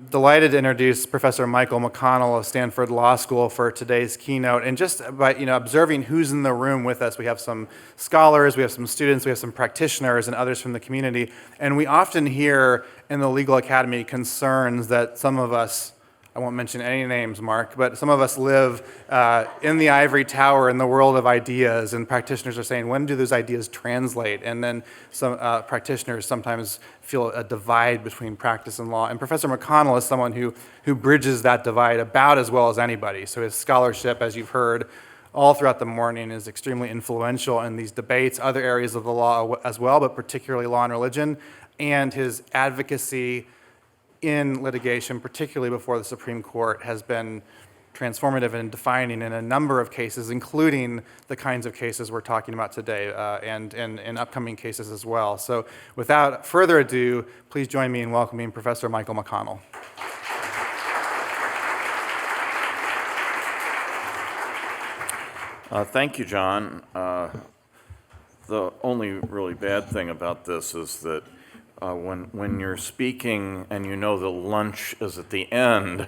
Delighted to introduce Professor Michael McConnell of Stanford Law School for today's keynote. And just by observing who's in the room with us, we have some scholars, we have some students, we have some practitioners, and others from the community. And we often hear in the legal academy concerns that some of us, I won't mention any names, Mark, but some of us live in the ivory tower in the world of ideas, and practitioners are saying, when do those ideas translate? And then some practitioners sometimes feel a divide between practice and law. And Professor McConnell is someone who bridges that divide about as well as anybody. So his scholarship, as you've heard all throughout the morning, is extremely influential in these debates, other areas of the law as well, but particularly law and religion, and his advocacy in litigation, particularly before the Supreme Court, has been transformative and defining in a number of cases, including the kinds of cases we're talking about today, and upcoming cases as well. So without further ado, please join me in welcoming Professor Michael McConnell. Thank you, John. The only really bad thing about this is that when you're speaking and you know the lunch is at the end,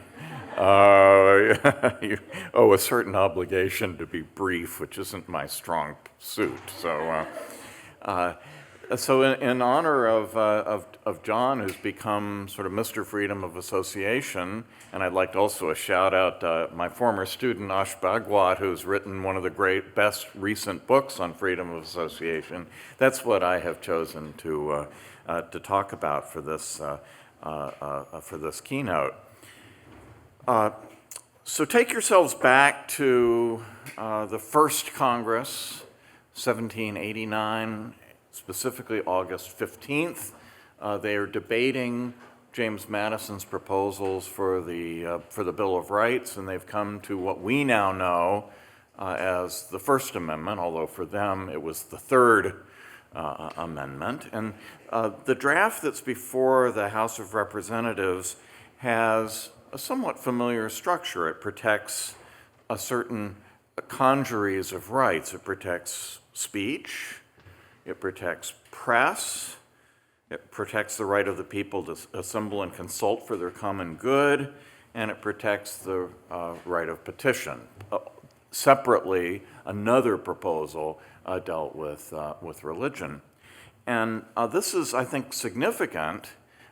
you owe a certain obligation to be brief, which isn't my strong suit. So in honor of John, who's become sort of Mr. Freedom of Association, and I'd like to also shout out my former student, Ash Bhagwat, who's written one of the best recent books on freedom of association. That's what I have chosen to talk about for this keynote. So take yourselves back to the first Congress, 1789, specifically August 15th. They are debating James Madison's proposals for the Bill of Rights, and they've come to what we now know as the First Amendment, although for them it was the Third Amendment. And the draft that's before the House of Representatives has a somewhat familiar structure. It protects a certain congeries of rights. It protects speech, it protects press, it protects the right of the people to assemble and consult for their common good, and it protects the right of petition. Separately, another proposal dealt with religion. And this is, I think, significant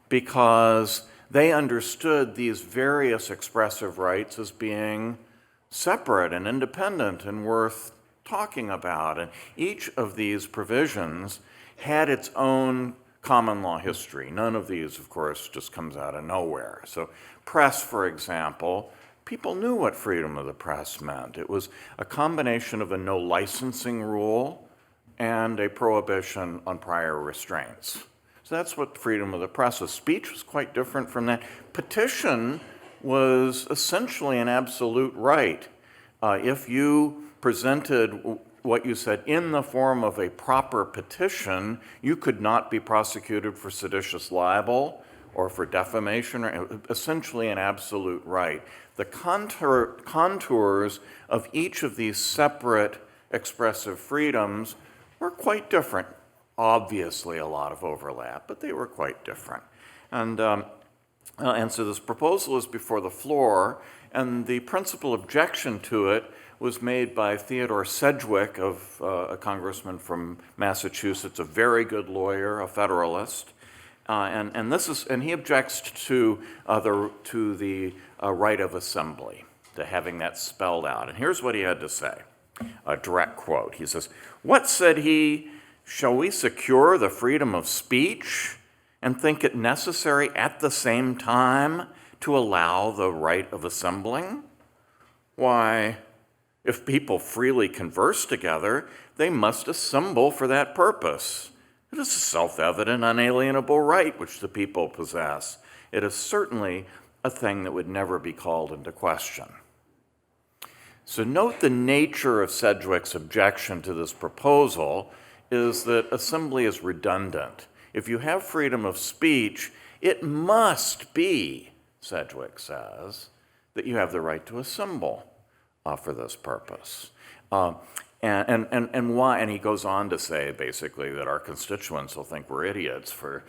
because they understood these various expressive rights as being separate and independent and worth talking about. And each of these provisions had its own common law history. None of these, of course, just comes out of nowhere. So press, for example, people knew what freedom of the press meant. It was a combination of a no licensing rule and a prohibition on prior restraints. So that's what freedom of the press was. Speech was quite different from that. Petition was essentially an absolute right. If you presented what you said in the form of a proper petition, you could not be prosecuted for seditious libel or for defamation, or essentially an absolute right. The contours of each of these separate expressive freedoms were quite different. Obviously a lot of overlap, but they were quite different. And so this proposal is before the floor, and the principal objection to it was made by Theodore Sedgwick, a congressman from Massachusetts, a very good lawyer, a Federalist. And he objects to the right of assembly, to having that spelled out. And here's what he had to say, a direct quote. He says, "What," said he, "shall we secure the freedom of speech and think it necessary at the same time to allow the right of assembling? Why, if people freely converse together, they must assemble for that purpose. It is a self-evident, unalienable right which the people possess. It is certainly a thing that would never be called into question." So note the nature of Sedgwick's objection to this proposal is that assembly is redundant. If you have freedom of speech, it must be, Sedgwick says, that you have the right to assemble for this purpose. And why? And he goes on to say basically that our constituents will think we're idiots for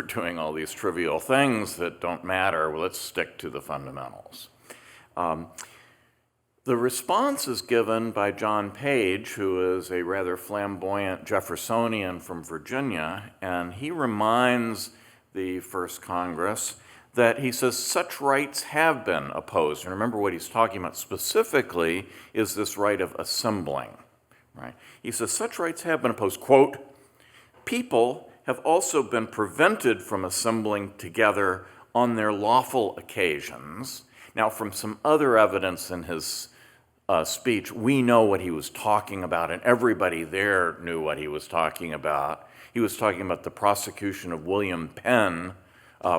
doing all these trivial things that don't matter. Well, let's stick to the fundamentals. The response is given by John Page, who is a rather flamboyant Jeffersonian from Virginia, and he reminds the First Congress that he says such rights have been opposed. And remember, what he's talking about specifically is this right of assembling. Right? He says such rights have been opposed. Quote, people have also been prevented from assembling together on their lawful occasions. Now, from some other evidence in his speech, we know what he was talking about, and everybody there knew what he was talking about. He was talking about the prosecution of William Penn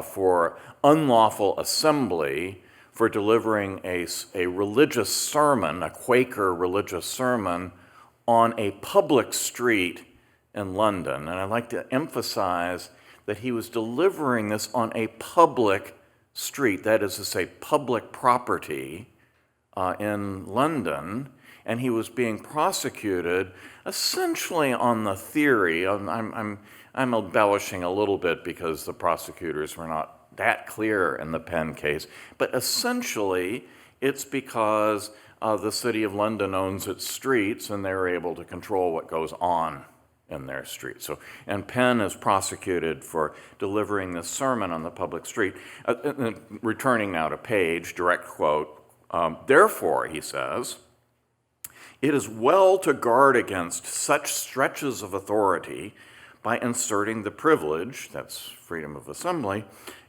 for unlawful assembly, for delivering a religious sermon, a Quaker religious sermon, on a public street in London. And I'd like to emphasize that he was delivering this on a public street, that is to say, public property in London, and he was being prosecuted essentially on the theory. I'm embellishing a little bit because the prosecutors were not that clear in the Penn case, but essentially it's because the city of London owns its streets, and they're able to control what goes on in their streets. So, and Penn is prosecuted for delivering this sermon on the public street. Returning now to Page, direct quote, therefore, he says, it is well to guard against such stretches of authority by inserting the privilege, that's freedom of assembly,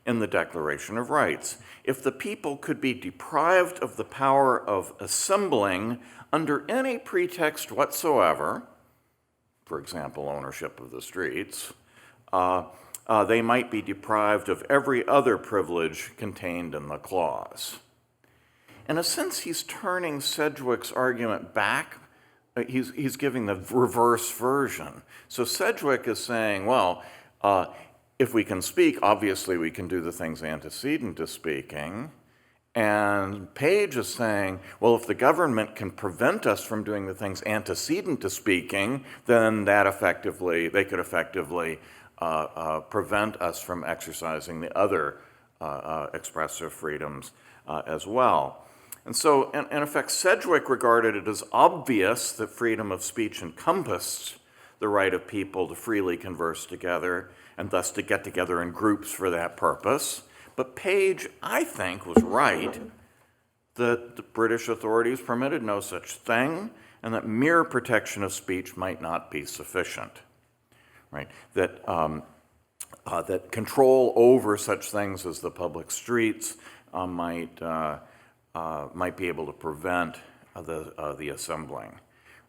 in the Declaration of Rights. If the people could be deprived of the power of assembling under any pretext whatsoever, for example, ownership of the streets, they might be deprived of every other privilege contained in the clause. In a sense, he's turning Sedgwick's argument back. He's giving the reverse version. So Sedgwick is saying, well, if we can speak, obviously we can do the things antecedent to speaking. And Page is saying, well, if the government can prevent us from doing the things antecedent to speaking, then they could effectively prevent us from exercising the other expressive freedoms as well. And so, in effect, Sedgwick regarded it as obvious that freedom of speech encompassed the right of people to freely converse together and thus to get together in groups for that purpose. But Page, I think, was right that the British authorities permitted no such thing and that mere protection of speech might not be sufficient. Right? That control over such things as the public streets might be able to prevent the assembling.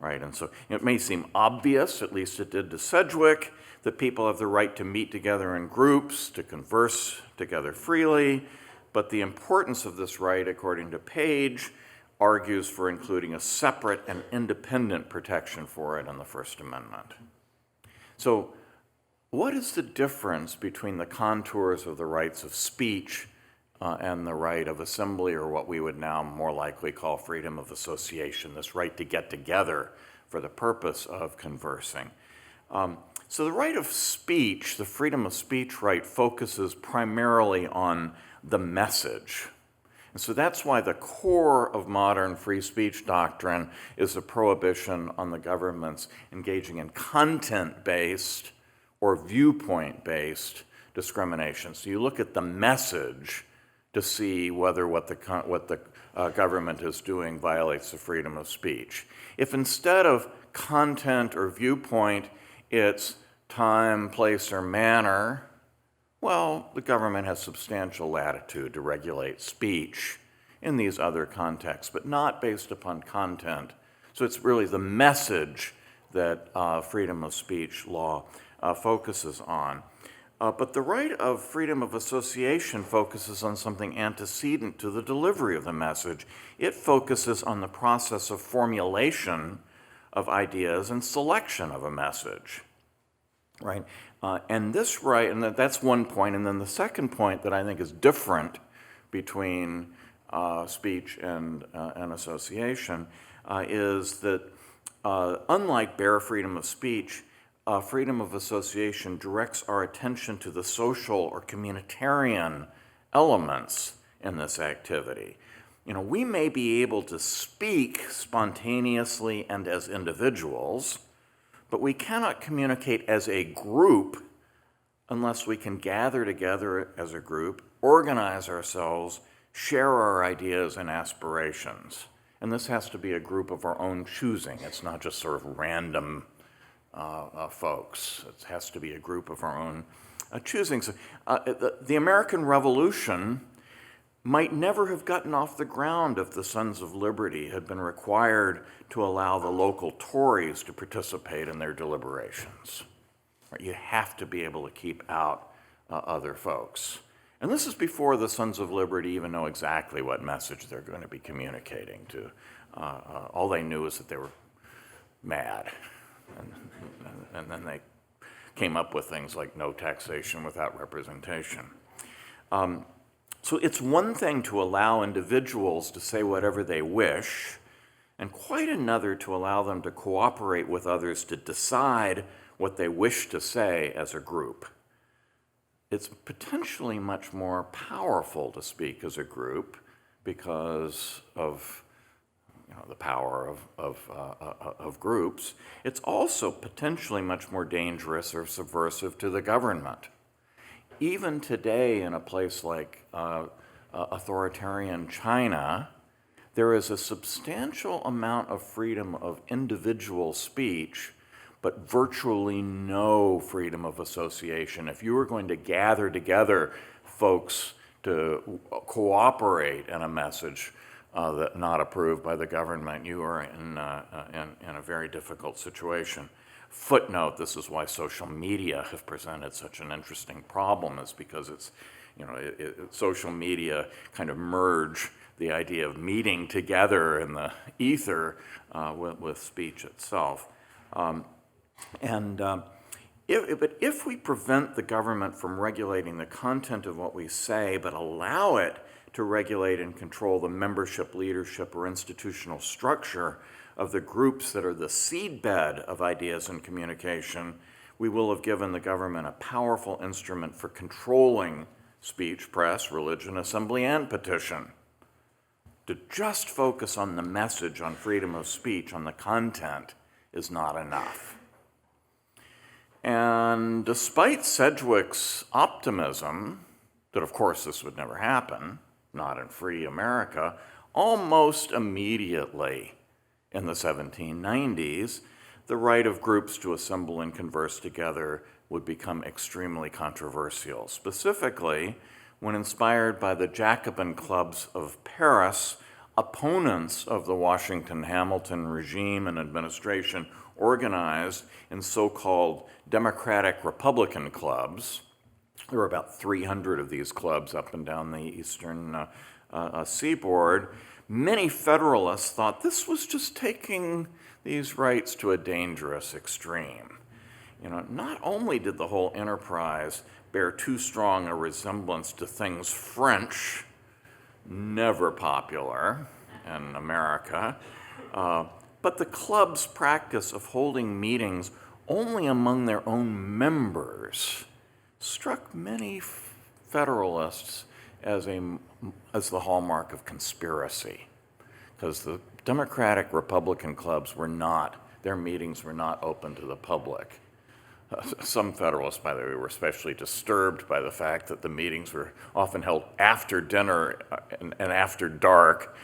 Right? And so it may seem obvious, at least it did to Sedgwick, that people have the right to meet together in groups, to converse together freely, but the importance of this right, according to Page, argues for including a separate and independent protection for it in the First Amendment. So what is the difference between the contours of the rights of speech and the right of assembly, or what we would now more likely call freedom of association, this right to get together for the purpose of conversing? So the right of speech, the freedom of speech right, focuses primarily on the message. And so that's why the core of modern free speech doctrine is a prohibition on the government's engaging in content-based or viewpoint-based discrimination. So you look at the message to see whether what the government is doing violates the freedom of speech. If instead of content or viewpoint, it's time, place, or manner, well, the government has substantial latitude to regulate speech in these other contexts, but not based upon content. So it's really the message that freedom of speech law focuses on. But the right of freedom of association focuses on something antecedent to the delivery of the message. It focuses on the process of formulation of ideas and selection of a message, right? And this right, and that's one point. And then the second point that I think is different between speech and association is that Unlike bare freedom of speech, freedom of association directs our attention to the social or communitarian elements in this activity. We may be able to speak spontaneously and as individuals, but we cannot communicate as a group unless we can gather together as a group, organize ourselves, share our ideas and aspirations. And this has to be a group of our own choosing. It's not just sort of random folks. It has to be a group of our own choosing. So, the American Revolution might never have gotten off the ground if the Sons of Liberty had been required to allow the local Tories to participate in their deliberations. You have to be able to keep out other folks. And this is before the Sons of Liberty even know exactly what message they're going to be communicating to. All they knew is that they were mad. And then they came up with things like no taxation without representation. So it's one thing to allow individuals to say whatever they wish, and quite another to allow them to cooperate with others to decide what they wish to say as a group. It's potentially much more powerful to speak as a group because of the power of groups. It's also potentially much more dangerous or subversive to the government. Even today, in a place like authoritarian China, there is a substantial amount of freedom of individual speech, but virtually no freedom of association. If you were going to gather together folks to cooperate in a message that not approved by the government, you are in a very difficult situation. Footnote, this is why social media have presented such an interesting problem, is because it's, social media kind of merge the idea of meeting together in the ether with speech itself. If we prevent the government from regulating the content of what we say, but allow it to regulate and control the membership, leadership, or institutional structure of the groups that are the seedbed of ideas and communication, we will have given the government a powerful instrument for controlling speech, press, religion, assembly, and petition. To just focus on the message, on freedom of speech, on the content, is not enough. And despite Sedgwick's optimism that, of course, this would never happen, not in free America, almost immediately in the 1790s, the right of groups to assemble and converse together would become extremely controversial, specifically when, inspired by the Jacobin clubs of Paris, opponents of the Washington-Hamilton regime and administration organized in so-called Democratic Republican clubs. There were about 300 of these clubs up and down the eastern seaboard. Many Federalists thought this was just taking these rights to a dangerous extreme. Not only did the whole enterprise bear too strong a resemblance to things French, never popular in America, but the club's practice of holding meetings only among their own members struck many Federalists as the hallmark of conspiracy, because the Democratic Republican clubs their meetings were not open to the public. Some Federalists, by the way, were especially disturbed by the fact that the meetings were often held after dinner and after dark.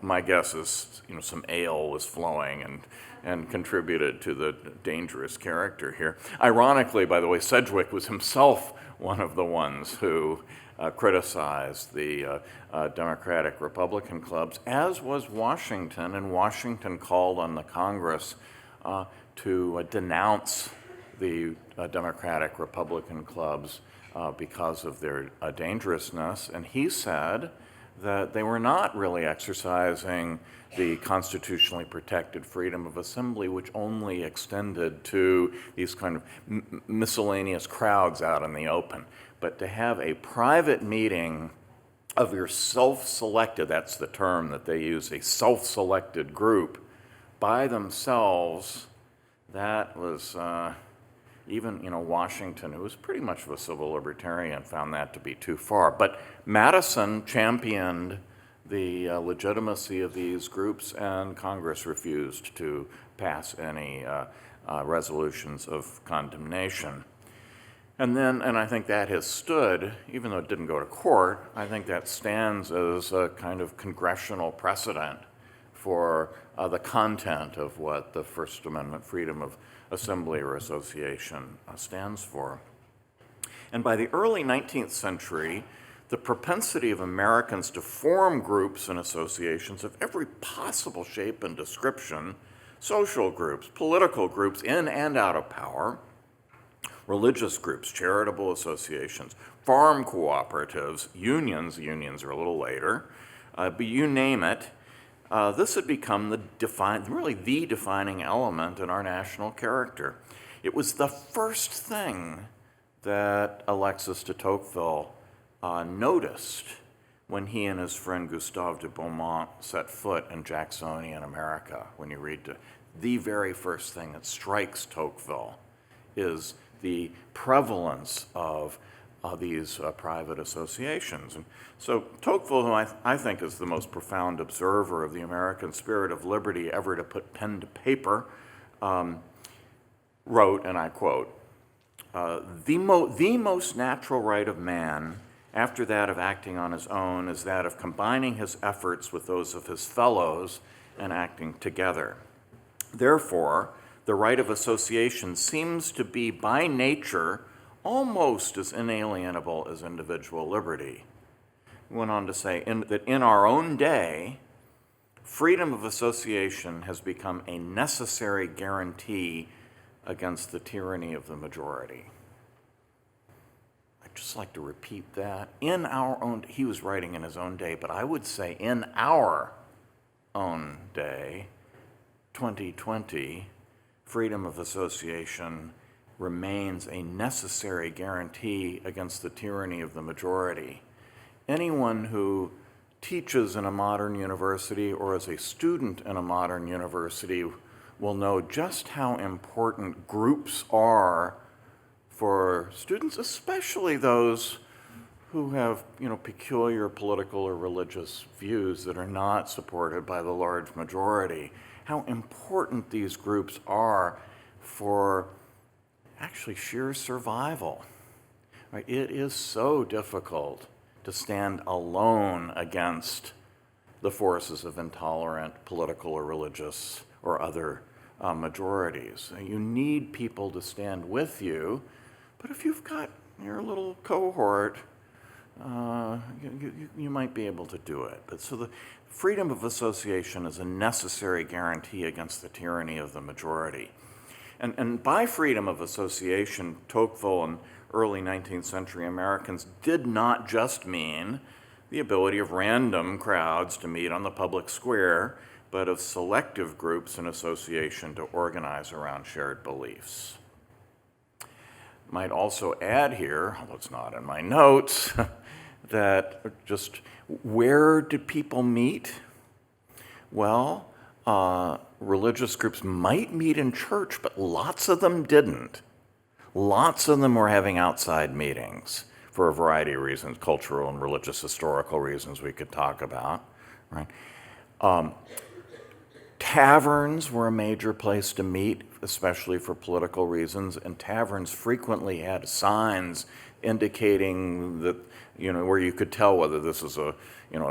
My guess is, some ale was flowing and contributed to the dangerous character here. Ironically, by the way, Sedgwick was himself one of the ones who criticized the Democratic Republican clubs, as was Washington, and Washington called on the Congress to denounce the Democratic Republican clubs because of their dangerousness, and he said that they were not really exercising the constitutionally protected freedom of assembly, which only extended to these kind of miscellaneous crowds out in the open. But to have a private meeting of your self-selected, that's the term that they use, a self-selected group by themselves, that was even, Washington, who was pretty much of a civil libertarian, found that to be too far. But Madison championed the legitimacy of these groups, and Congress refused to pass any resolutions of condemnation. And I think that has stood, even though it didn't go to court, I think that stands as a kind of congressional precedent for the content of what the First Amendment freedom of assembly or association stands for. And by the early 19th century, the propensity of Americans to form groups and associations of every possible shape and description, social groups, political groups in and out of power, religious groups, charitable associations, farm cooperatives, unions are a little later, but you name it, this had become the defining element in our national character. It was the first thing that Alexis de Tocqueville noticed when he and his friend Gustave de Beaumont set foot in Jacksonian America. When you read the very first thing that strikes Tocqueville is the prevalence of these private associations. And so Tocqueville, who I think is the most profound observer of the American spirit of liberty ever to put pen to paper, wrote, and I quote, the most natural right of man, after that of acting on his own, is that of combining his efforts with those of his fellows and acting together. Therefore, the right of association seems to be by nature almost as inalienable as individual liberty. He went on to say that in our own day, freedom of association has become a necessary guarantee against the tyranny of the majority. I'd just like to repeat that. In our own, he was writing in his own day, but I would say in our own day, 2020, freedom of association remains a necessary guarantee against the tyranny of the majority. Anyone who teaches in a modern university or is a student in a modern university will know just how important groups are for students, especially those who have, peculiar political or religious views that are not supported by the large majority. How important these groups are for actually sheer survival. Right? It is so difficult to stand alone against the forces of intolerant political or religious or other majorities. You need people to stand with you, but if you've got your little cohort, you might be able to do it. But so the freedom of association is a necessary guarantee against the tyranny of the majority. And by freedom of association, Tocqueville and early 19th century Americans did not just mean the ability of random crowds to meet on the public square, but of selective groups and association to organize around shared beliefs. Might also add here, although it's not in my notes, that just where did people meet? Well, religious groups might meet in church, but lots of them didn't. Lots of them were having outside meetings for a variety of reasons, cultural and religious historical reasons we could talk about, right? Taverns were a major place to meet, especially for political reasons, and taverns frequently had signs indicating that, where you could tell whether this was a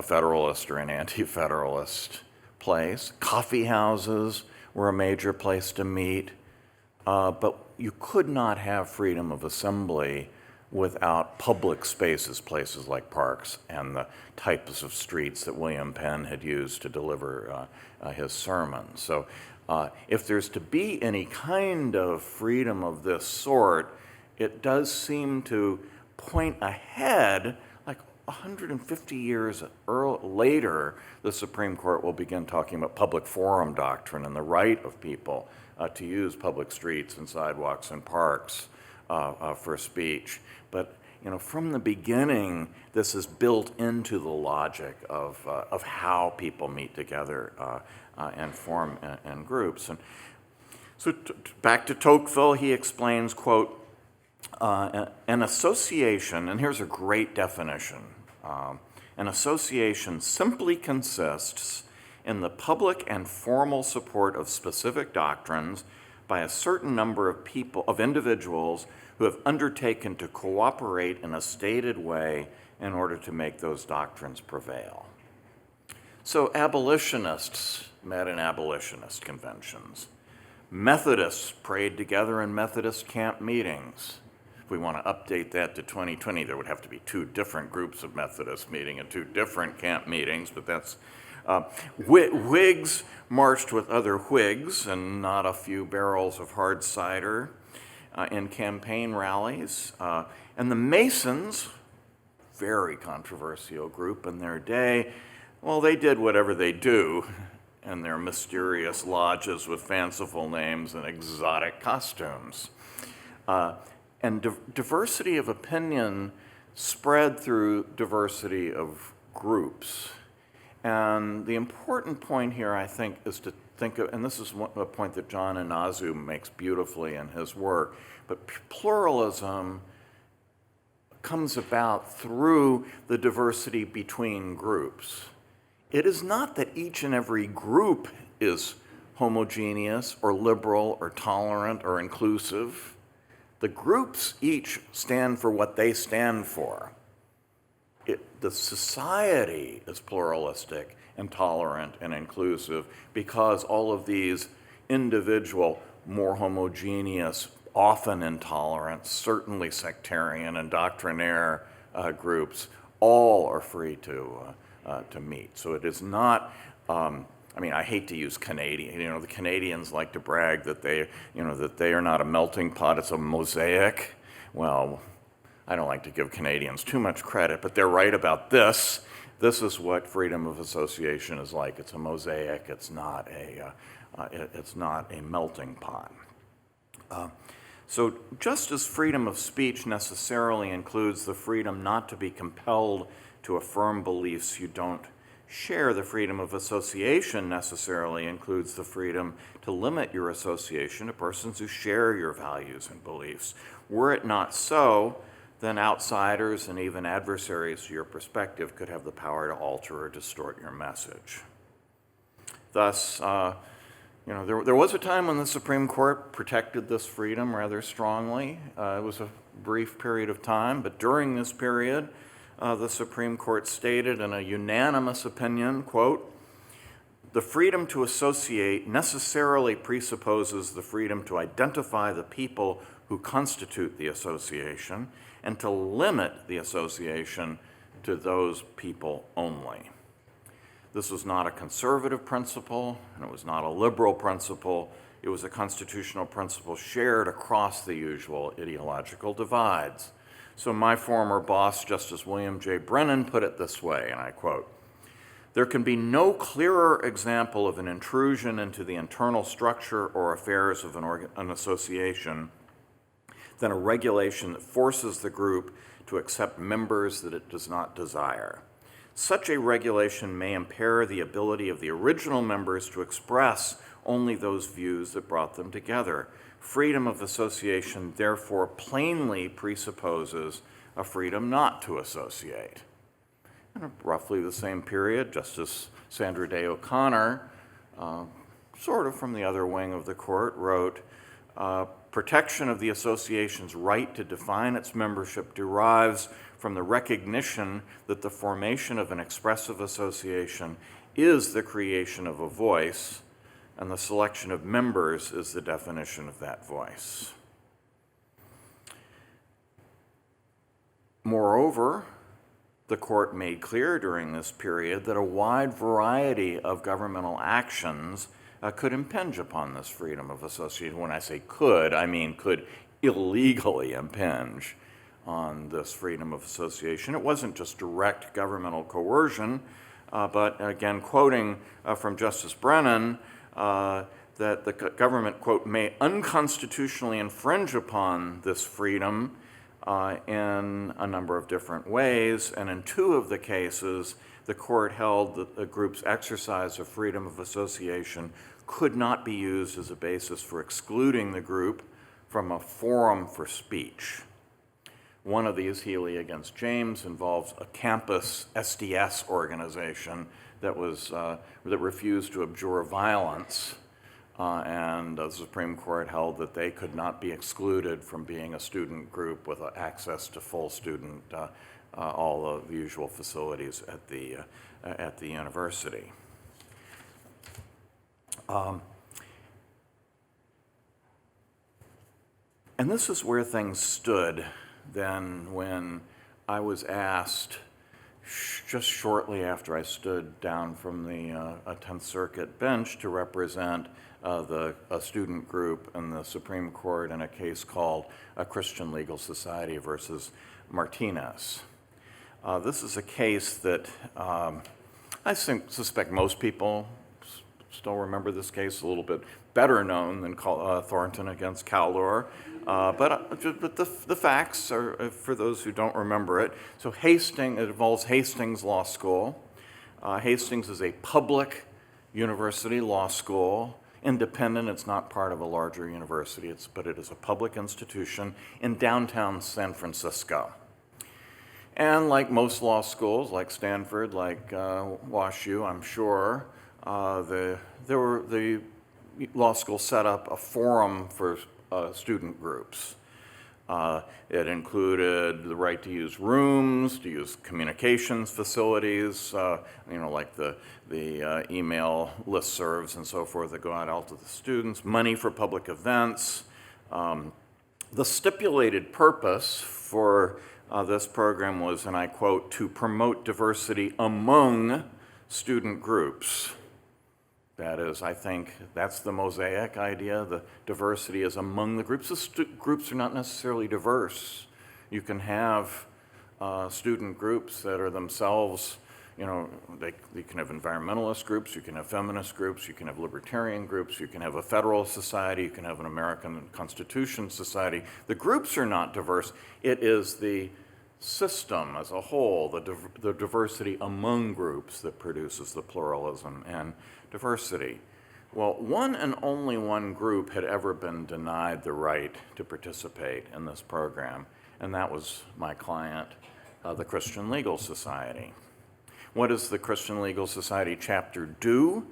Federalist or an anti-Federalist place. Coffee houses were a major place to meet, but you could not have freedom of assembly without public spaces, places like parks and the types of streets that William Penn had used to deliver his sermons. So if there's to be any kind of freedom of this sort, it does seem to point ahead, like 150 years later, the Supreme Court will begin talking about public forum doctrine and the right of people to use public streets and sidewalks and parks for speech. But from the beginning, this is built into the logic of how people meet together and form in groups. And so back to Tocqueville, he explains, quote, an association, and here's a great definition, an association simply consists in the public and formal support of specific doctrines by a certain number of individuals who have undertaken to cooperate in a stated way in order to make those doctrines prevail. So abolitionists met in abolitionist conventions. Methodists prayed together in Methodist camp meetings. If we want to update that to 2020, there would have to be two different groups of Methodists meeting in two different camp meetings, but that's Whigs marched with other Whigs and not a few barrels of hard cider in campaign rallies. And the Masons, very controversial group in their day, well, they did whatever they do in their mysterious lodges with fanciful names and exotic costumes. And diversity of opinion spread through diversity of groups. And the important point here, I think, is to think of, and this is a point that John Inazu makes beautifully in his work, but pluralism comes about through the diversity between groups. It is not that each and every group is homogeneous or liberal or tolerant or inclusive. The groups each stand for what they stand for. The society is pluralistic and tolerant and inclusive because all of these individual, more homogeneous, often intolerant, certainly sectarian and doctrinaire groups, all are free to meet. So it is not, I hate to use Canadian, the Canadians like to brag that they are not a melting pot, it's a mosaic. Well, I don't like to give Canadians too much credit, but they're right about this. This is what freedom of association is like. It's a mosaic. It's not a melting pot. So just as freedom of speech necessarily includes the freedom not to be compelled to affirm beliefs you don't share, the freedom of association necessarily includes the freedom to limit your association to persons who share your values and beliefs. Were it not so, then outsiders and even adversaries to your perspective could have the power to alter or distort your message. Thus, there was a time when the Supreme Court protected this freedom rather strongly. It was a brief period of time, but during this period, the Supreme Court stated in a unanimous opinion, quote, "The freedom to associate necessarily presupposes the freedom to identify the people who constitute the association and to limit the association to those people only." This was not a conservative principle, and it was not a liberal principle. It was a constitutional principle shared across the usual ideological divides. So my former boss, Justice William J. Brennan, put it this way, and I quote, "There can be no clearer example of an intrusion into the internal structure or affairs of an association than a regulation that forces the group to accept members that it does not desire. Such a regulation may impair the ability of the original members to express only those views that brought them together. Freedom of association therefore plainly presupposes a freedom not to associate." In roughly the same period, Justice Sandra Day O'Connor, sort of from the other wing of the court, wrote, "Protection of the association's right to define its membership derives from the recognition that the formation of an expressive association is the creation of a voice, and the selection of members is the definition of that voice." Moreover, the court made clear during this period that a wide variety of governmental actions could impinge upon this freedom of association. When I say could, I mean could illegally impinge on this freedom of association. It wasn't just direct governmental coercion, but again, quoting from Justice Brennan, that the government, quote, "may unconstitutionally infringe upon this freedom in a number of different ways, and in 2 of the cases, the court held that the group's exercise of freedom of association could not be used as a basis for excluding the group from a forum for speech. One of these, Healy against James, involves a campus SDS organization that refused to abjure violence, and the Supreme Court held that they could not be excluded from being a student group with access to full student, all of the usual facilities at the university. And this is where things stood then when I was asked, just shortly after I stood down from the 10th Circuit bench, to represent a student group in the Supreme Court in a case called Christian Legal Society versus Martinez. This is a case that I suspect most people still remember this case, a little bit better known than Thornton against Cowlor. But the facts are, for those who don't remember it. So it involves Hastings Law School. Hastings is a public university law school, independent. It's not part of a larger university, but it is a public institution in downtown San Francisco. And like most law schools, like Stanford, like WashU, I'm sure, the law school set up a forum for student groups. It included the right to use rooms, to use communications facilities, like the email listservs and so forth that go out to the students, money for public events. The stipulated purpose for this program was, and I quote, to promote diversity among student groups. That is, I think, that's the mosaic idea. The diversity is among the groups. The groups are not necessarily diverse. You can have student groups that are themselves, you can have environmentalist groups, you can have feminist groups, you can have libertarian groups, you can have a Federalist Society, you can have an American Constitution Society. The groups are not diverse. It is the system as a whole, the diversity among groups, that produces the pluralism and diversity. Well, one and only one group had ever been denied the right to participate in this program, and that was my client, the Christian Legal Society. What does the Christian Legal Society chapter do?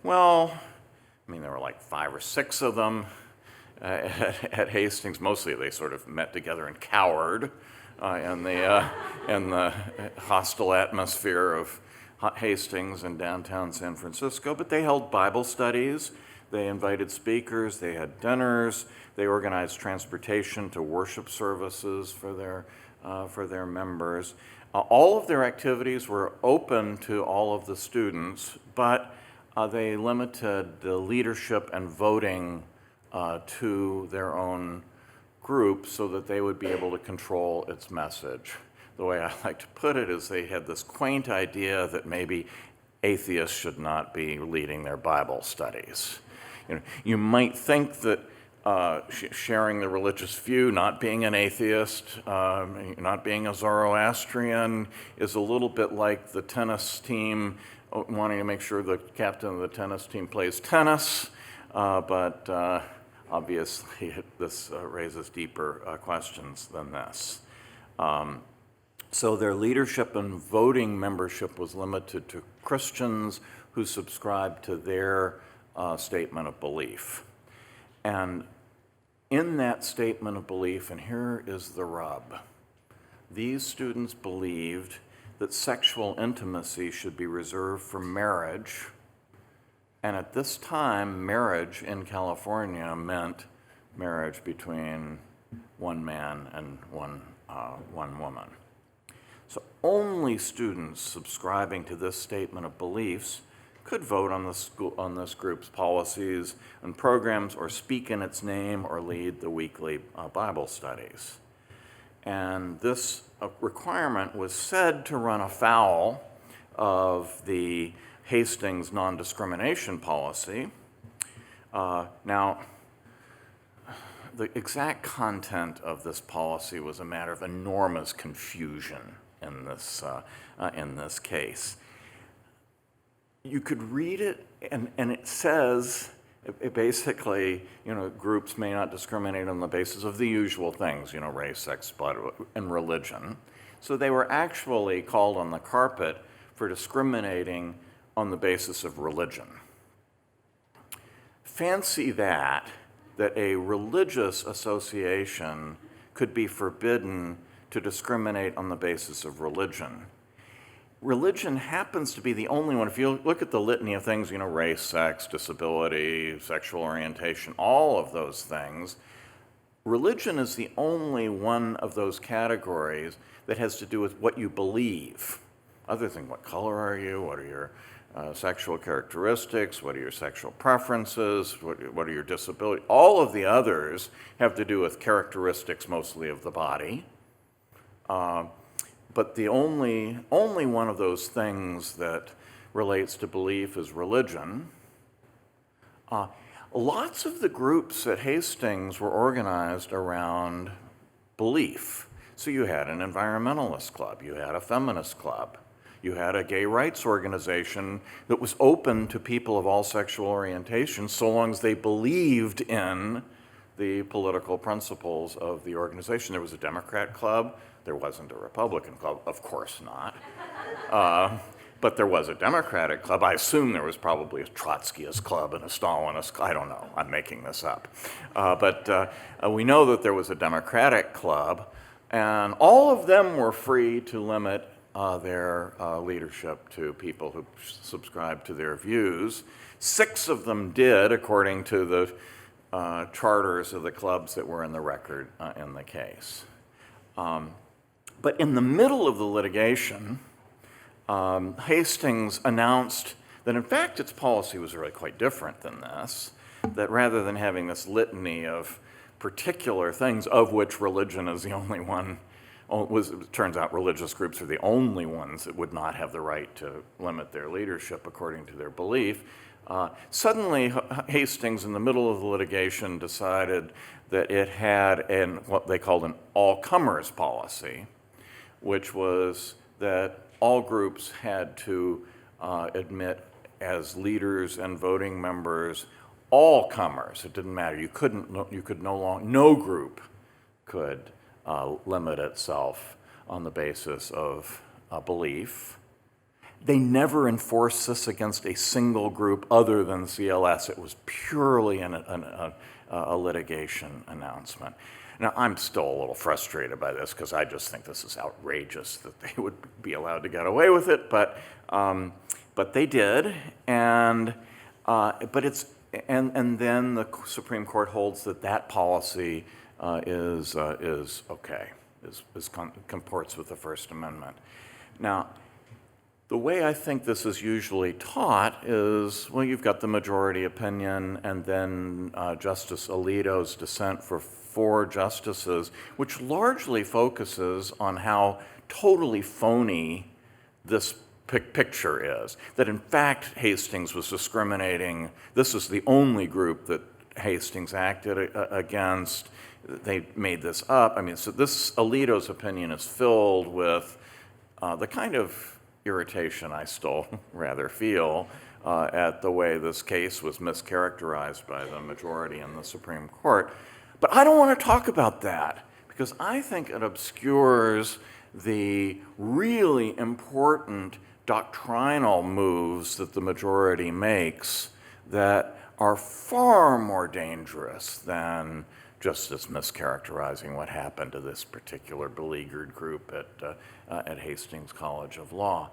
Well, there were like 5 or 6 of them at Hastings. Mostly they sort of met together and cowered in the hostile atmosphere of Hastings in downtown San Francisco, but they held Bible studies, they invited speakers, they had dinners, they organized transportation to worship services for their members. All of their activities were open to all of the students, but they limited the leadership and voting to their own group so that they would be able to control its message. The way I like to put it is they had this quaint idea that maybe atheists should not be leading their Bible studies. You might think that sharing the religious view, not being an atheist, not being a Zoroastrian, is a little bit like the tennis team wanting to make sure the captain of the tennis team plays tennis, but obviously this raises deeper questions than this. So their leadership and voting membership was limited to Christians who subscribed to their statement of belief. And in that statement of belief, and here is the rub, these students believed that sexual intimacy should be reserved for marriage. And at this time, marriage in California meant marriage between one man and one woman. So only students subscribing to this statement of beliefs could vote on this group's policies and programs, or speak in its name, or lead the weekly Bible studies. And this requirement was said to run afoul of the Hastings non-discrimination policy. Now, the exact content of this policy was a matter of enormous confusion in this case. You could read it, and it says, it basically, groups may not discriminate on the basis of the usual things, race, sex, blood, and religion. So they were actually called on the carpet for discriminating on the basis of religion. Fancy that a religious association could be forbidden to discriminate on the basis of religion. Religion happens to be the only one. If you look at the litany of things, race, sex, disability, sexual orientation, all of those things, religion is the only one of those categories that has to do with what you believe. Other things, what color are you? What are your sexual characteristics? What are your sexual preferences? What are your disabilities? All of the others have to do with characteristics mostly of the body. But the only one of those things that relates to belief is religion. Lots of the groups at Hastings were organized around belief. So you had an environmentalist club, you had a feminist club, you had a gay rights organization that was open to people of all sexual orientations so long as they believed in the political principles of the organization. There was a Democrat club. There wasn't a Republican club, of course not. But there was a Democratic club. I assume there was probably a Trotskyist club and a Stalinist club. I don't know. I'm making this up. But we know that there was a Democratic club, and all of them were free to limit their leadership to people who subscribed to their views. 6 of them did, according to the charters of the clubs that were in the record in the case. But in the middle of the litigation, Hastings announced that in fact its policy was really quite different than this, that rather than having this litany of particular things, of which religion is the only one, it turns out religious groups are the only ones that would not have the right to limit their leadership according to their belief. Suddenly, Hastings, in the middle of the litigation, decided that it had what they called an all-comers policy, which was that all groups had to admit as leaders and voting members all comers. It didn't matter. No group could limit itself on the basis of belief. They never enforced this against a single group other than CLS. It was purely a litigation announcement. Now, I'm still a little frustrated by this because I just think this is outrageous that they would be allowed to get away with it, but they did, and then the Supreme Court holds that policy is okay, comports with the First Amendment. Now, the way I think this is usually taught is, well, you've got the majority opinion and then Justice Alito's dissent for 4 justices, which largely focuses on how totally phony this picture is. That in fact Hastings was discriminating. This is the only group that Hastings acted against. They made this up. I mean, so this Alito's opinion is filled with the kind of irritation I still rather feel at the way this case was mischaracterized by the majority in the Supreme Court. But I don't want to talk about that because I think it obscures the really important doctrinal moves that the majority makes that are far more dangerous than just as mischaracterizing what happened to this particular beleaguered group at Hastings College of Law.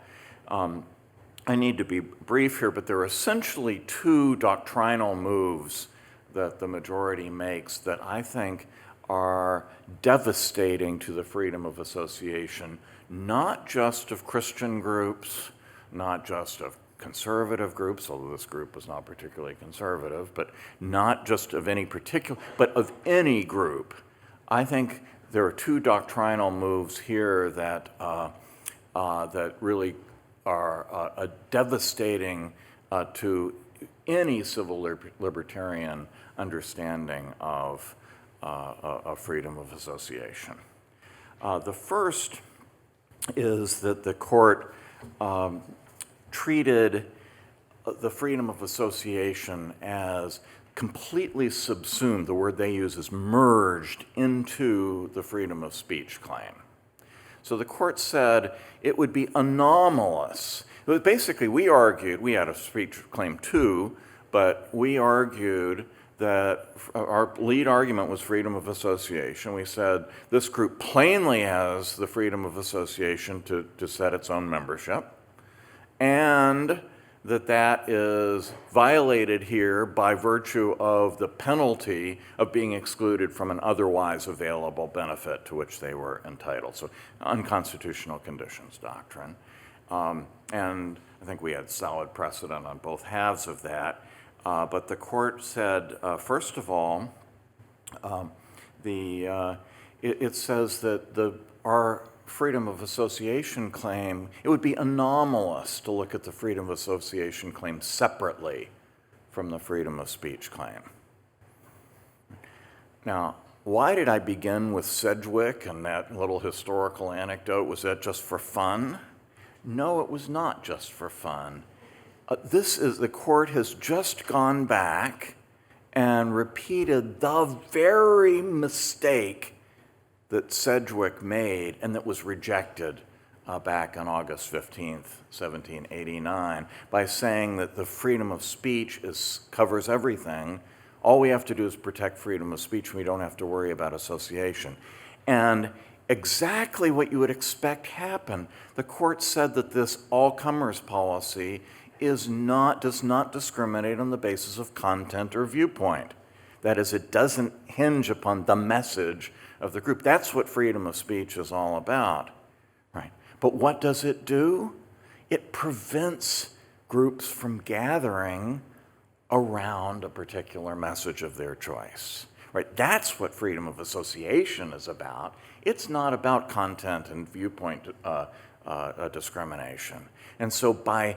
I need to be brief here, but there are essentially 2 doctrinal moves that the majority makes that I think are devastating to the freedom of association, not just of Christian groups, not just of conservative groups, although this group was not particularly conservative, but not just of any particular, but of any group. I think there are 2 doctrinal moves here that really are devastating to any civil libertarian understanding of of freedom of association. The first is that the court treated the freedom of association as completely subsumed, the word they use is merged into the freedom of speech claim. So the court said it would be anomalous. It was basically, we argued, we had a speech claim too, but we argued that our lead argument was freedom of association. We said this group plainly has the freedom of association to set its own membership, and that is violated here by virtue of the penalty of being excluded from an otherwise available benefit to which they were entitled. So unconstitutional conditions doctrine. And I think we had solid precedent on both halves of that. But the court said, first of all, it says that our freedom of association claim, it would be anomalous to look at the freedom of association claim separately from the freedom of speech claim. Now, why did I begin with Sedgwick and that little historical anecdote? Was that just for fun? No, it was not just for fun. The court has just gone back and repeated the very mistake that Sedgwick made and that was rejected back on August 15th, 1789, by saying that the freedom of speech covers everything. All we have to do is protect freedom of speech, and we don't have to worry about association. And exactly what you would expect happened. The court said that this all-comers policy does not discriminate on the basis of content or viewpoint. That is, it doesn't hinge upon the message of the group. That's what freedom of speech is all about, right? But what does it do? It prevents groups from gathering around a particular message of their choice, right? That's what freedom of association is about. It's not about content and viewpoint discrimination. And so by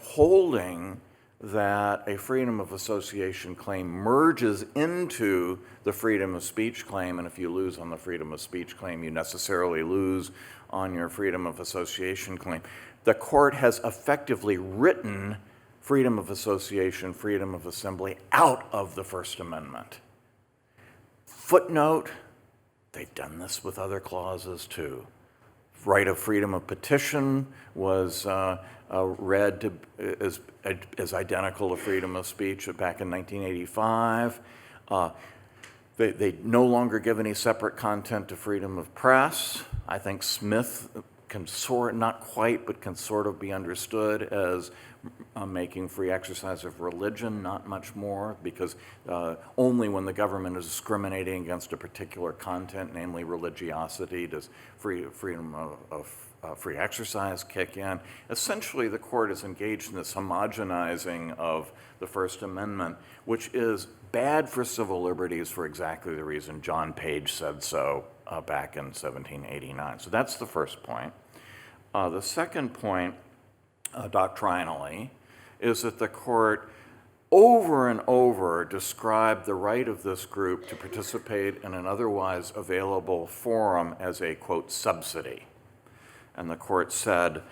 holding that a freedom of association claim merges into the freedom of speech claim, and if you lose on the freedom of speech claim, you necessarily lose on your freedom of association claim. The court has effectively written freedom of association, freedom of assembly out of the First Amendment. Footnote, they've done this with other clauses too. Right of freedom of petition was read as identical to freedom of speech back in 1985. They no longer give any separate content to freedom of press. I think Smith can not quite, but can sort of be understood as making free exercise of religion not much more, because only when the government is discriminating against a particular content, namely religiosity, does freedom of free exercise kick in. Essentially, the court is engaged in this homogenizing of the First Amendment, which is bad for civil liberties for exactly the reason John Page said so back in 1789. So that's the first point. The second point, doctrinally, is that the court over and over described the right of this group to participate in an otherwise available forum as a, quote, subsidy. And the court said,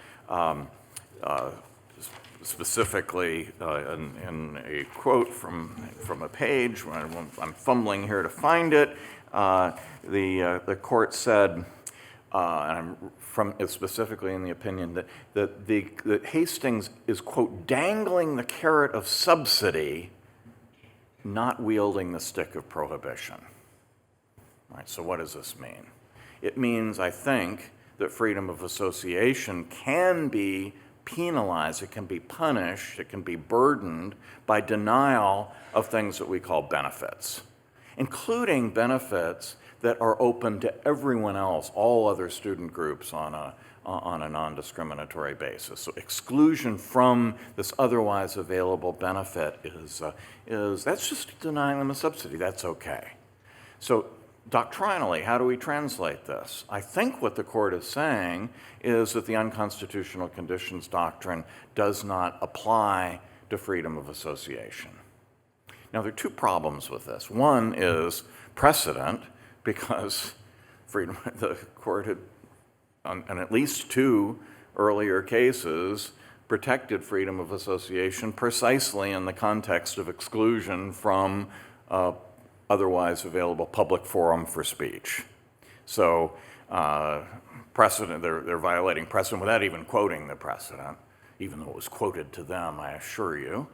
specifically in a quote from a page, I'm fumbling here to find it, the court said, and it's specifically in the opinion that Hastings is, quote, dangling the carrot of subsidy, not wielding the stick of prohibition. All right, so what does this mean? It means, I think, that freedom of association can be penalized, it can be punished, it can be burdened by denial of things that we call benefits, including benefits that are open to everyone else, all other student groups on a non-discriminatory basis. So exclusion from this otherwise available benefit is that's just denying them a subsidy. That's okay. So doctrinally, how do we translate this? I think what the court is saying is that the unconstitutional conditions doctrine does not apply to freedom of association. Now, there are two problems with this. One is precedent, because the court had, on at least two earlier cases, protected freedom of association precisely in the context of exclusion from otherwise available public forum for speech. So precedent, they're violating precedent without even quoting the precedent, even though it was quoted to them, I assure you.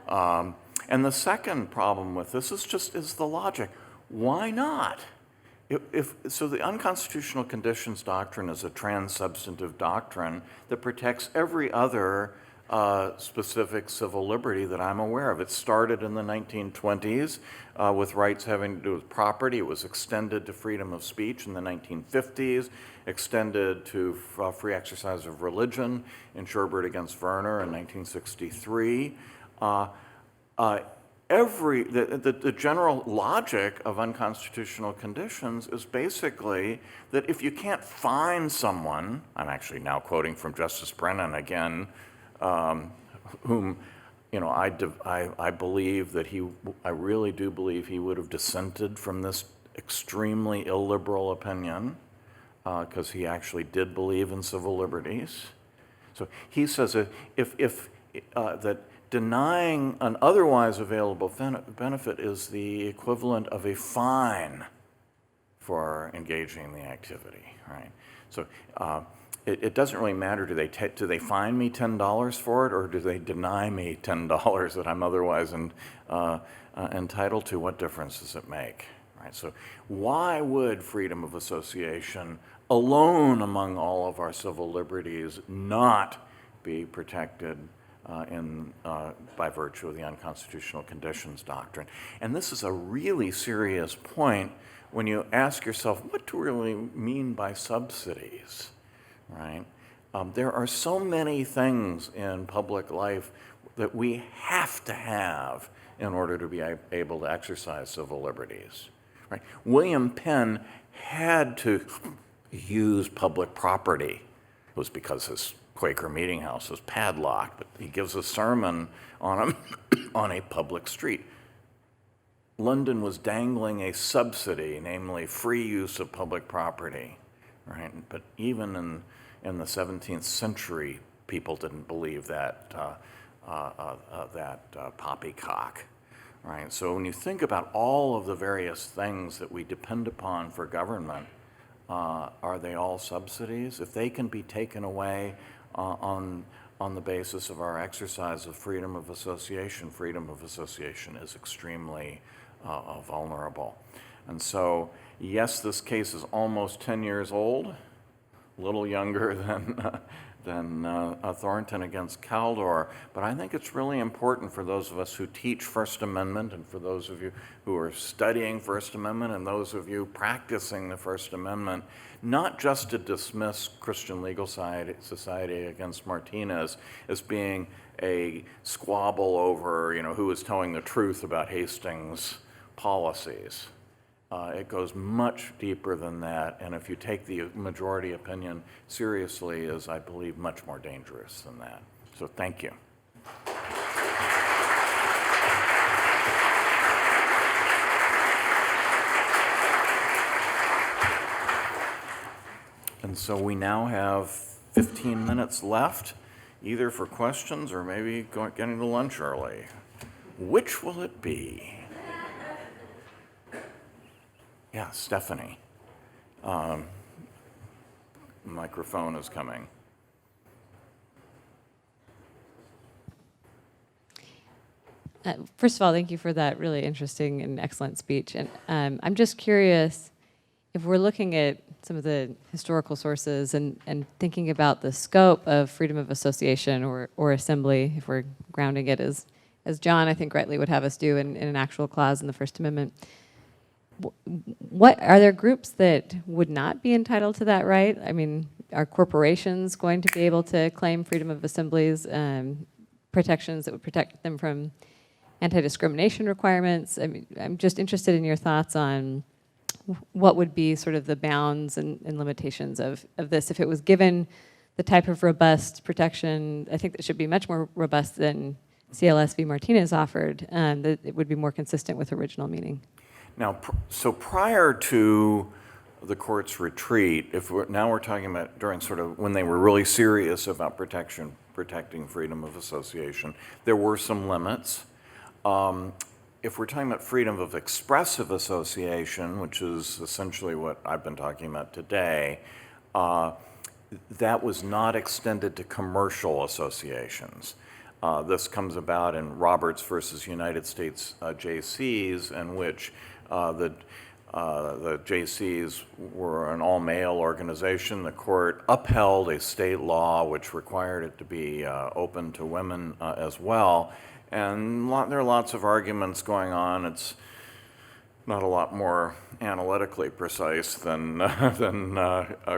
And the second problem with this is the logic. Why not? So the unconstitutional conditions doctrine is a transsubstantive doctrine that protects every other specific civil liberty that I'm aware of. It started in the 1920s with rights having to do with property. It was extended to freedom of speech in the 1950s, extended to free exercise of religion in Sherbert against Werner in 1963. The general logic of unconstitutional conditions is basically that if you can't find someone, I'm actually now quoting from Justice Brennan again, whom, I believe that I really do believe he would have dissented from this extremely illiberal opinion, because he actually did believe in civil liberties. So he says that denying an otherwise available benefit is the equivalent of a fine for engaging in the activity, right? So it doesn't really matter, do they fine me $10 for it, or do they deny me $10 that I'm otherwise entitled to? What difference does it make, right? So why would freedom of association alone among all of our civil liberties not be protected by virtue of the unconstitutional conditions doctrine? And this is a really serious point when you ask yourself, what do we really mean by subsidies, right? There are so many things in public life that we have to have in order to be able to exercise civil liberties, right? William Penn had to use public property. It was because his Quaker meeting house was padlocked, but he gives a sermon on a public street. London was dangling a subsidy, namely free use of public property, right? But even in the 17th century, people didn't believe that poppycock, right? So when you think about all of the various things that we depend upon for government, are they all subsidies? If they can be taken away on the basis of our exercise of freedom of association is extremely vulnerable. And so, yes, this case is almost 10 years old, a little younger than Thornton against Caldor, but I think it's really important for those of us who teach First Amendment, and for those of you who are studying First Amendment, and those of you practicing the First Amendment, not just to dismiss Christian Legal Society against Martinez as being a squabble over, who is telling the truth about Hastings' policies. It goes much deeper than that, and if you take the majority opinion seriously, is, I believe, much more dangerous than that. So thank you. And so we now have 15 minutes left, either for questions or maybe getting to lunch early. Which will it be? Yeah, Stephanie. Microphone is coming. First of all, thank you for that really interesting and excellent speech. And I'm just curious, if we're looking at some of the historical sources and thinking about the scope of freedom of association or assembly, if we're grounding it as John, I think, rightly would have us do in an actual clause in the First Amendment, what are there groups that would not be entitled to that right? I mean, are corporations going to be able to claim freedom of assemblies, protections that would protect them from anti-discrimination requirements? I mean, I'm just interested in your thoughts on what would be sort of the bounds and limitations of this. If it was given the type of robust protection, I think that should be much more robust than CLS v. Martinez offered, that it would be more consistent with original meaning. Now, so prior to the court's retreat, now we're talking about during sort of when they were really serious about protecting freedom of association, there were some limits. If we're talking about freedom of expressive association, which is essentially what I've been talking about today, that was not extended to commercial associations. This comes about in Roberts versus United States JCs, in which the JCs were an all-male organization. The court upheld a state law which required it to be open to women as well. And there are lots of arguments going on. It's not a lot more analytically precise than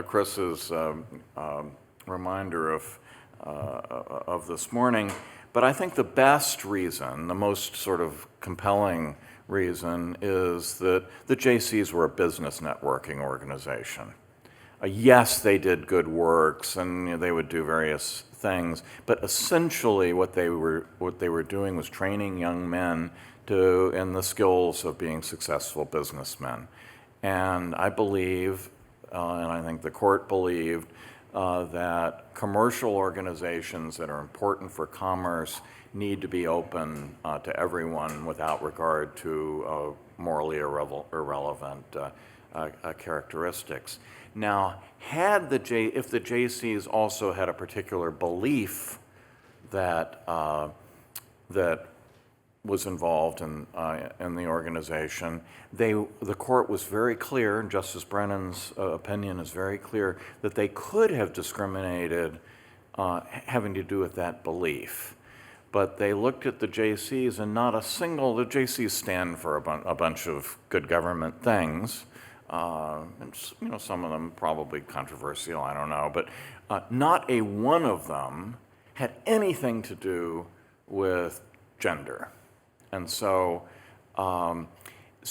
Chris's reminder of this morning. But I think the best reason, the most sort of compelling reason, is that the JCs were a business networking organization. Yes, they did good works, and they would do various things, but essentially what they were doing was training young men in the skills of being successful businessmen. And I believe, and I think the court believed, that commercial organizations that are important for commerce need to be open to everyone without regard to morally irrelevant characteristics. Now, if the JCs also had a particular belief that was involved in the organization, the court was very clear, and Justice Brennan's opinion is very clear, that they could have discriminated having to do with that belief. But they looked at the JCs, and the JCs stand for a bunch of good government things. And some of them probably controversial, I don't know, but not a one of them had anything to do with gender. And so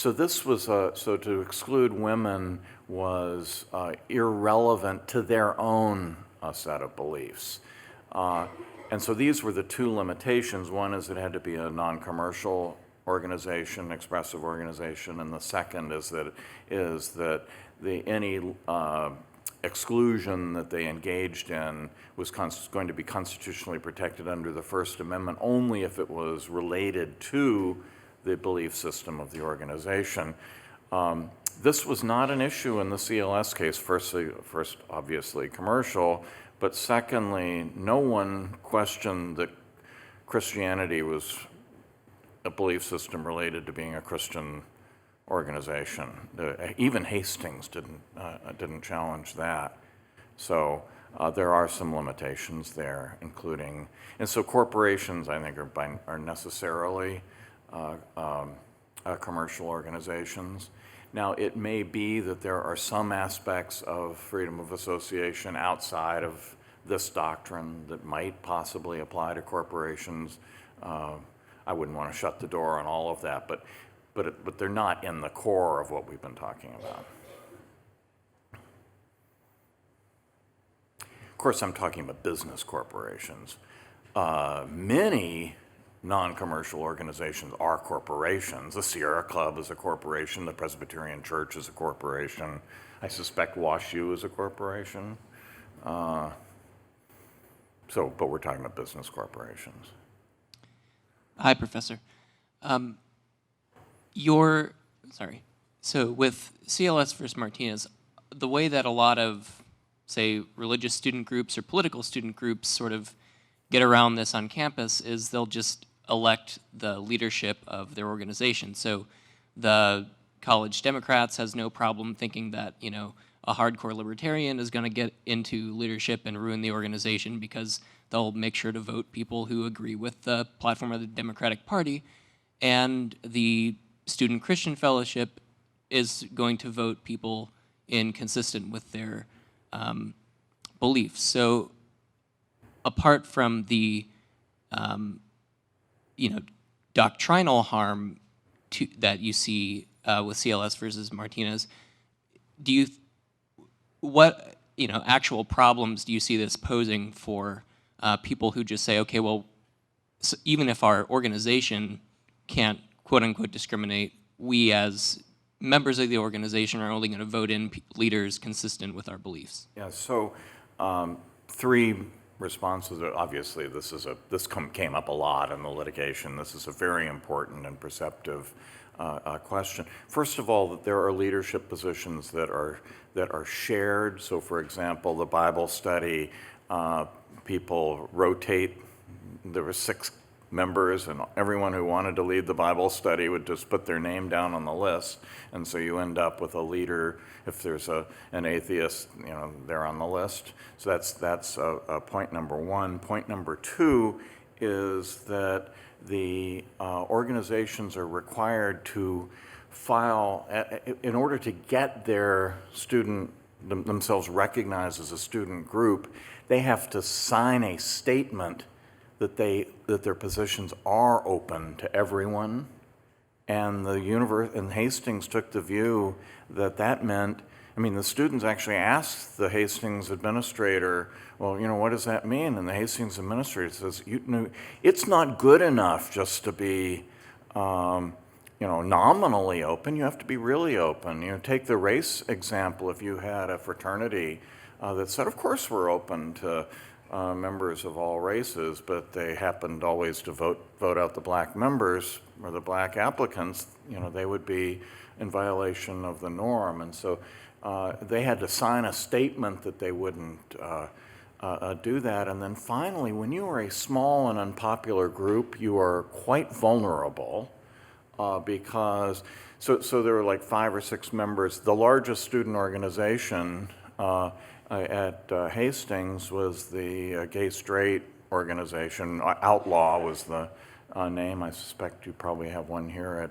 this was so to exclude women was irrelevant to their own set of beliefs. And so these were the two limitations. One is it had to be a non-commercial organization, expressive organization, and the second is that any exclusion that they engaged in was going to be constitutionally protected under the First Amendment only if it was related to the belief system of the organization. This was not an issue in the CLS case, first obviously commercial, but secondly, no one questioned that Christianity was a belief system related to being a Christian organization. Even Hastings didn't challenge that. So there are some limitations there, including, and so corporations, I think, are necessarily commercial organizations. Now, it may be that there are some aspects of freedom of association outside of this doctrine that might possibly apply to corporations. I wouldn't want to shut the door on all of that, but they're not in the core of what we've been talking about. Of course, I'm talking about business corporations. Many non-commercial organizations are corporations. The Sierra Club is a corporation. The Presbyterian Church is a corporation. I suspect WashU is a corporation. But we're talking about business corporations. Hi, Professor. So with CLS versus Martinez, the way that a lot of, say, religious student groups or political student groups sort of get around this on campus is they'll just elect the leadership of their organization. So the college Democrats has no problem thinking that, a hardcore libertarian is going to get into leadership and ruin the organization because they'll make sure to vote people who agree with the platform of the Democratic Party. And the Student Christian Fellowship is going to vote people inconsistent with their beliefs. So apart from the doctrinal harm that you see with CLS versus Martinez, what actual problems do you see this posing for people who just say, okay, well, even if our organization can't quote unquote discriminate, we as members of the organization are only going to vote in leaders consistent with our beliefs. Yeah, so three responses. Obviously, came up a lot in the litigation. This is a very important and perceptive question. First of all, that there are leadership positions that are shared. So, for example, the Bible study, people rotate. There were 6 members, and everyone who wanted to lead the Bible study would just put their name down on the list, and so you end up with a leader. If there's an atheist, they're on the list. So that's point number one. Point number two is that the organizations are required to file, in order to get their themselves recognized as a student group, they have to sign a statement that their positions are open to everyone, and and Hastings took the view that meant, the students actually asked the Hastings administrator, well, what does that mean? And the Hastings administrator says, it's not good enough just to be, nominally open. You have to be really open. Take the race example. If you had a fraternity that said, of course we're open to members of all races, but they happened always to vote out the black members or the black applicants, they would be in violation of the norm. And so they had to sign a statement that they wouldn't do that. And then finally, when you are a small and unpopular group, you are quite vulnerable because, so there were like 5 or 6 members. The largest student organization at Hastings was the Gay Straight organization. Outlaw was the name. I suspect you probably have one here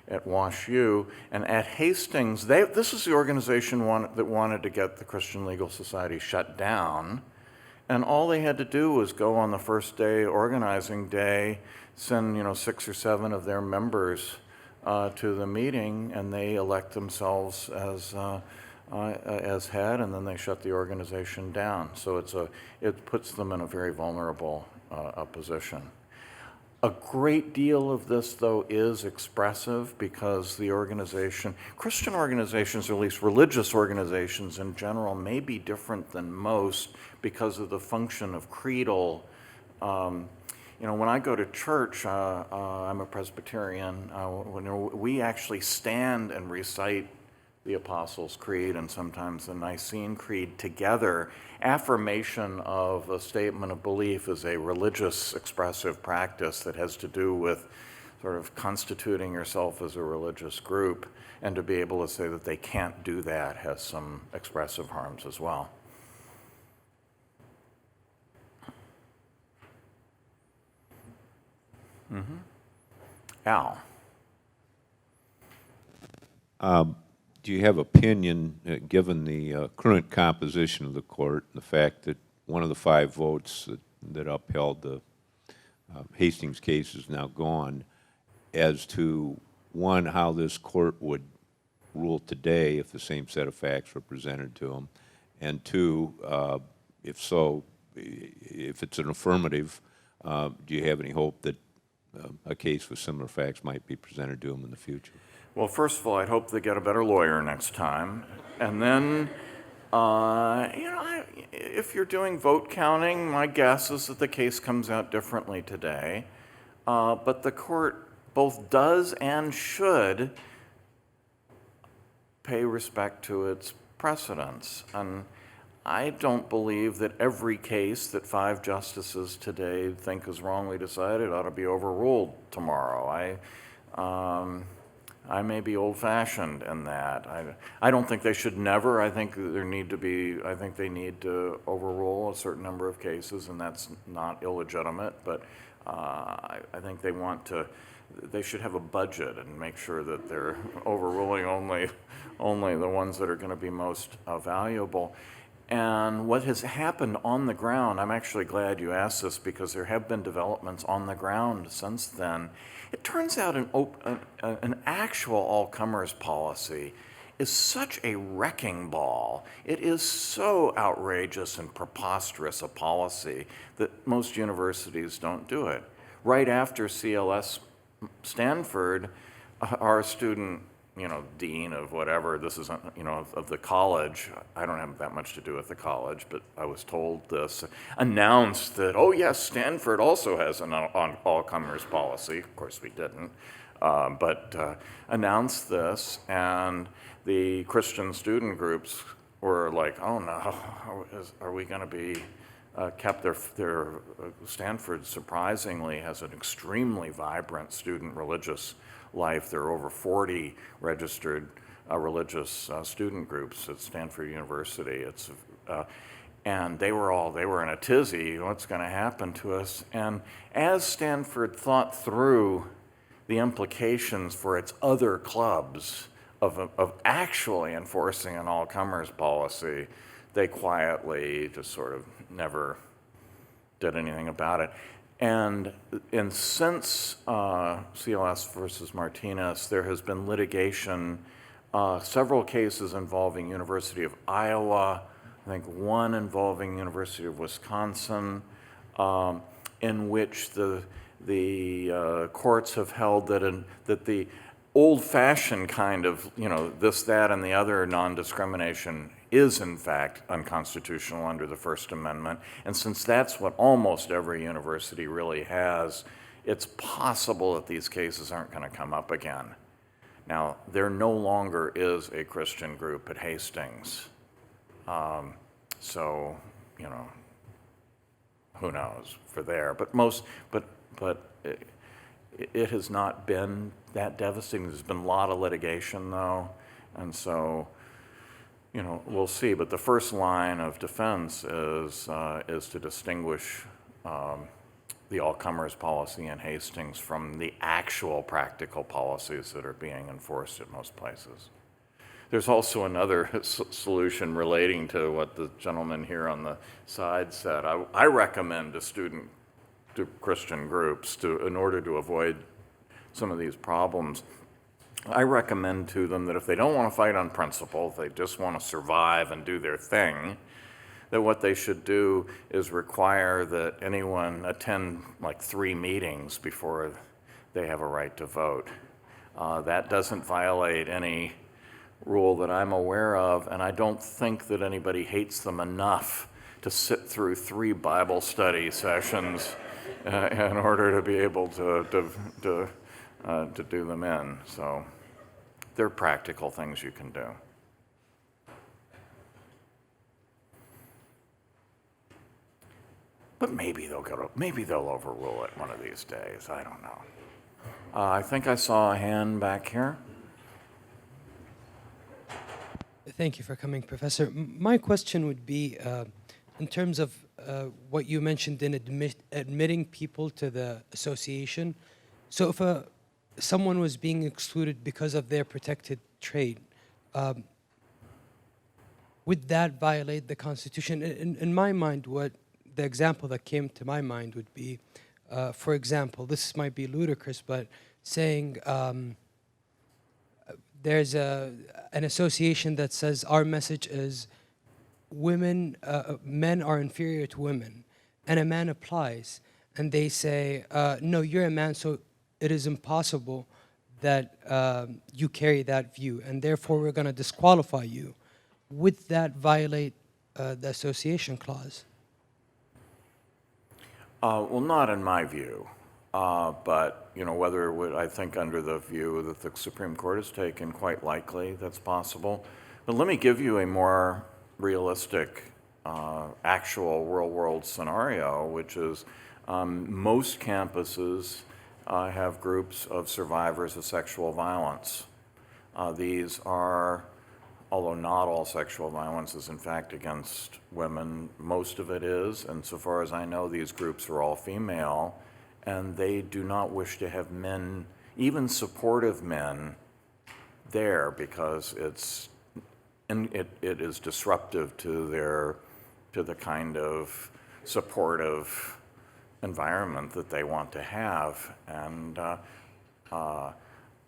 at Wash U. And at Hastings, this is the organization that wanted to get the Christian Legal Society shut down. And all they had to do was go on the first day, organizing day, send 6 or 7 of their members to the meeting, and they elect themselves as head, and then they shut the organization down. So it puts them in a very vulnerable position. A great deal of this, though, is expressive because the Christian organizations, or at least religious organizations in general, may be different than most because of the function of creedal. When I go to church, I'm a Presbyterian, we actually stand and recite the Apostles' Creed and sometimes the Nicene Creed together. Affirmation of a statement of belief is a religious expressive practice that has to do with sort of constituting yourself as a religious group, and to be able to say that they can't do that has some expressive harms as well. Al? Do you have opinion, given the current composition of the court, and the fact that one of the 5 votes that upheld the Hastings case is now gone, as to, one, how this court would rule today if the same set of facts were presented to them, and 2, if so, if it's an affirmative, do you have any hope that a case with similar facts might be presented to them in the future? Well, first of all, I'd hope they get a better lawyer next time. And then, if you're doing vote counting, my guess is that the case comes out differently today. But the court both does and should pay respect to its precedents. And I don't believe that every case that 5 justices today think is wrongly decided ought to be overruled tomorrow. I may be old-fashioned in that. I don't think they should never. I think they need to overrule a certain number of cases, and that's not illegitimate. But I think they should have a budget and make sure that they're overruling only the ones that are going to be most valuable. And what has happened on the ground, I'm actually glad you asked this because there have been developments on the ground since then. It turns out an actual all-comers policy is such a wrecking ball. It is so outrageous and preposterous a policy that most universities don't do it. right after CLS Stanford, our student, dean of whatever, this is, of the college, I don't have that much to do with the college, but I was told this, announced that, oh yes, Stanford also has an all-comers policy. Of course we didn't, but announced this, and the Christian student groups were like, oh no, are we going to be kept their Stanford surprisingly has an extremely vibrant student religious life. There are over 40 registered religious student groups at Stanford University. And they were in a tizzy. What's going to happen to us? And as Stanford thought through the implications for its other clubs of actually enforcing an all-comers policy, they quietly just sort of never did anything about it. And since CLS versus Martinez, there has been litigation, several cases involving University of Iowa, I think one involving University of Wisconsin, in which the courts have held that the old-fashioned kind of, this, that, and the other non-discrimination is in fact unconstitutional under the First Amendment. And since that's what almost every university really has, it's possible that these cases aren't going to come up again. Now, there no longer is a Christian group at Hastings. So, who knows for there. But it has not been that devastating. There's been a lot of litigation, though, and so, we'll see. But the first line of defense is to distinguish the all-comers policy in Hastings from the actual practical policies that are being enforced at most places. There's also another solution relating to what the gentleman here on the side said. I recommend to Christian groups, in order to avoid some of these problems, I recommend to them that if they don't want to fight on principle, if they just want to survive and do their thing, that what they should do is require that anyone attend like 3 meetings before they have a right to vote. That doesn't violate any rule that I'm aware of, and I don't think that anybody hates them enough to sit through 3 Bible study sessions in order to be able to do them in. So they're practical things you can do. But maybe they'll overrule it one of these days. I don't know. I think I saw a hand back here. Thank you for coming, Professor. My question would be, in terms of what you mentioned in admitting people to the association. So if someone was being excluded because of their protected trade, would that violate the Constitution? In my mind, the example that came to my mind would be, for example, this might be ludicrous, but saying there's an association that says our message is men are inferior to women, and a man applies, and they say, no, you're a man, so it is impossible that you carry that view, and therefore we're going to disqualify you. Would that violate the association clause? Well, not in my view, but whether it would, I think under the view that the Supreme Court has taken, quite likely that's possible. But let me give you a more realistic, actual real-world scenario, which is most campuses have groups of survivors of sexual violence. These are, although not all sexual violence is in fact against women, most of it is, and so far as I know, these groups are all female, and they do not wish to have men, even supportive men, there because it is disruptive to the kind of supportive environment that they want to have, and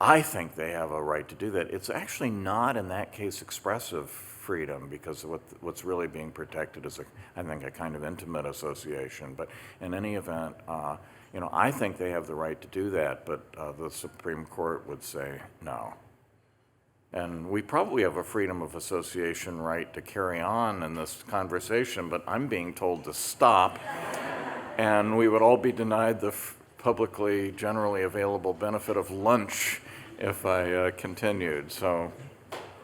I think they have a right to do that. It's actually not, in that case, expressive freedom, because what's really being protected is, I think, a kind of intimate association. But in any event, You know, I think they have the right to do that, but the Supreme Court would say no. And we probably have a freedom of association right to carry on in this conversation, but I'm being told to stop, and we would all be denied the publicly generally available benefit of lunch if I continued. So